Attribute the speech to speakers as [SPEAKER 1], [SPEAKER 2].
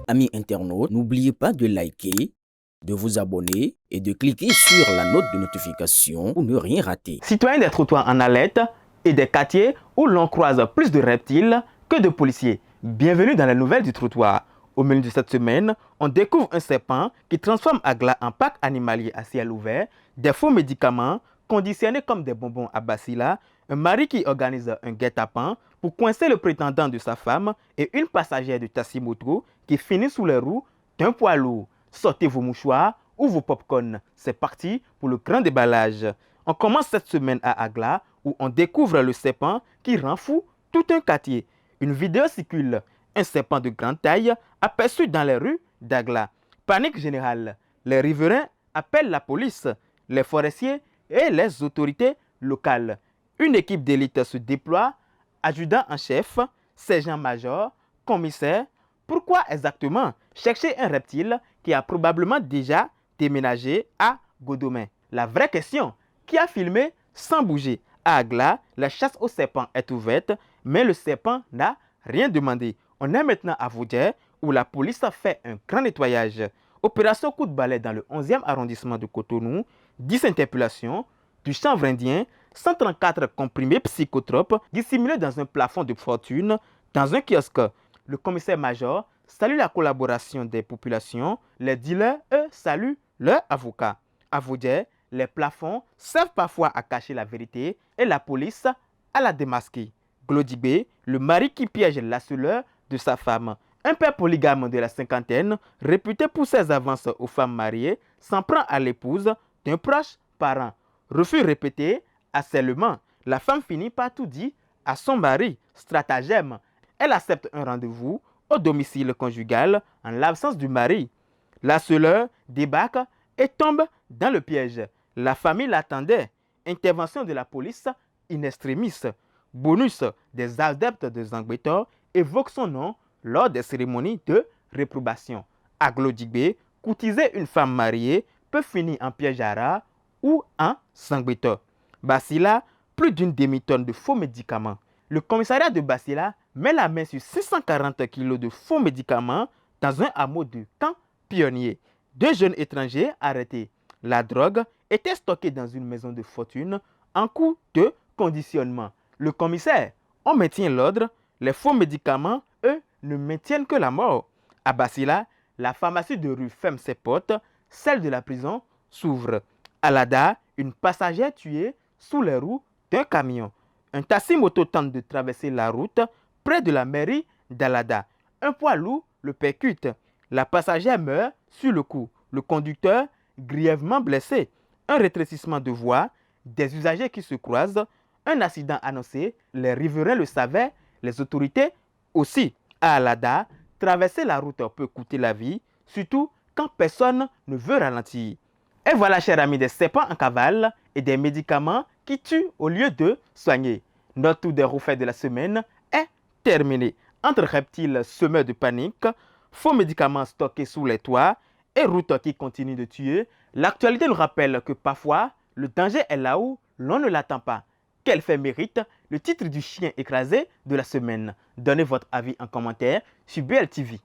[SPEAKER 1] Amis internautes, n'oubliez pas de liker, de vous abonner et de cliquer sur la note de notification pour ne rien rater.
[SPEAKER 2] Citoyens des trottoirs en alerte et des quartiers où l'on croise plus de reptiles que de policiers. Bienvenue dans la nouvelle du trottoir. Au menu de cette semaine, on découvre un serpent qui transforme Agla en parc animalier à ciel ouvert, des faux médicaments conditionnés comme des bonbons à Basila, un mari qui organise un guet-apens pour coincer le prétendant de sa femme et une passagère de taxi-moto qui finit sous les roues d'un poids lourd. Sortez vos mouchoirs ou vos pop-corn. C'est parti pour le grand déballage. On commence cette semaine à Agla où on découvre le serpent qui rend fou tout un quartier. Une vidéo circule. Un serpent de grande taille aperçu dans les rues d'Agla. Panique générale. Les riverains appellent la police, les forestiers et les autorités locales. Une équipe d'élite se déploie, adjudant en chef, sergent-major, commissaire. Pourquoi exactement chercher un reptile qui a probablement déjà déménagé à Godomain? La vraie question, qui a filmé sans bouger? À Agla, la chasse au serpent est ouverte, mais le serpent n'a rien demandé. On est maintenant à Vaudreuil où la police a fait un grand nettoyage. Opération coup de balai dans le 11e arrondissement de Cotonou, 10 interpellations, du chanvre indien, 134 comprimés psychotropes dissimulés dans un plafond de fortune dans un kiosque. Le commissaire-major salue la collaboration des populations. Les dealers, eux, saluent leur avocat. À Vaudreuil, les plafonds servent parfois à cacher la vérité et la police à la démasquer. Glodibé, le mari qui piège la soeur de sa femme. Un père polygame de la cinquantaine, réputé pour ses avances aux femmes mariées, s'en prend à l'épouse d'un proche parent. Refus répété, harcèlement. La femme finit par tout dire à son mari. Stratagème. Elle accepte un rendez-vous au domicile conjugal en l'absence du mari. La sœur débarque et tombe dans le piège. La famille l'attendait. Intervention de la police in extremis. Bonus des adeptes de Zangbetor évoque son nom lors des cérémonies de réprobation. À Glodibé, courtiser une femme mariée peut finir en piège à rats ou en Zangbetor. Basila, plus d'une demi-tonne de faux médicaments. Le commissariat de Basila met la main sur 640 kg de faux médicaments dans un hameau de Camp Pionnier. 2 jeunes étrangers arrêtés. La drogue était stockée dans une maison de fortune en cours de conditionnement. Le commissaire, on maintient l'ordre. Les faux médicaments, eux, ne maintiennent que la mort. À Basila, la pharmacie de rue ferme ses portes. Celle de la prison s'ouvre. À Lada, une passagère tuée sous les roues d'un camion. Un taxi-moto tente de traverser la route près de la mairie d'Alada. Un poids lourd le percute. La passagère meurt sur le coup. Le conducteur, grièvement blessé. Un rétrécissement de voie, des usagers qui se croisent, un accident annoncé, les riverains le savaient, les autorités aussi. À Alada, traverser la route peut coûter la vie, surtout quand personne ne veut ralentir. Et voilà, chers amis, des serpents en cavale et des médicaments qui tuent au lieu de soigner. Notre tour des refaits de la semaine est terminé. Entre reptiles semeurs de panique, faux médicaments stockés sous les toits et routes qui continuent de tuer, l'actualité nous rappelle que parfois, le danger est là où l'on ne l'attend pas. Quel fait mérite le titre du chien écrasé de la semaine? Donnez votre avis en commentaire sur BLTV.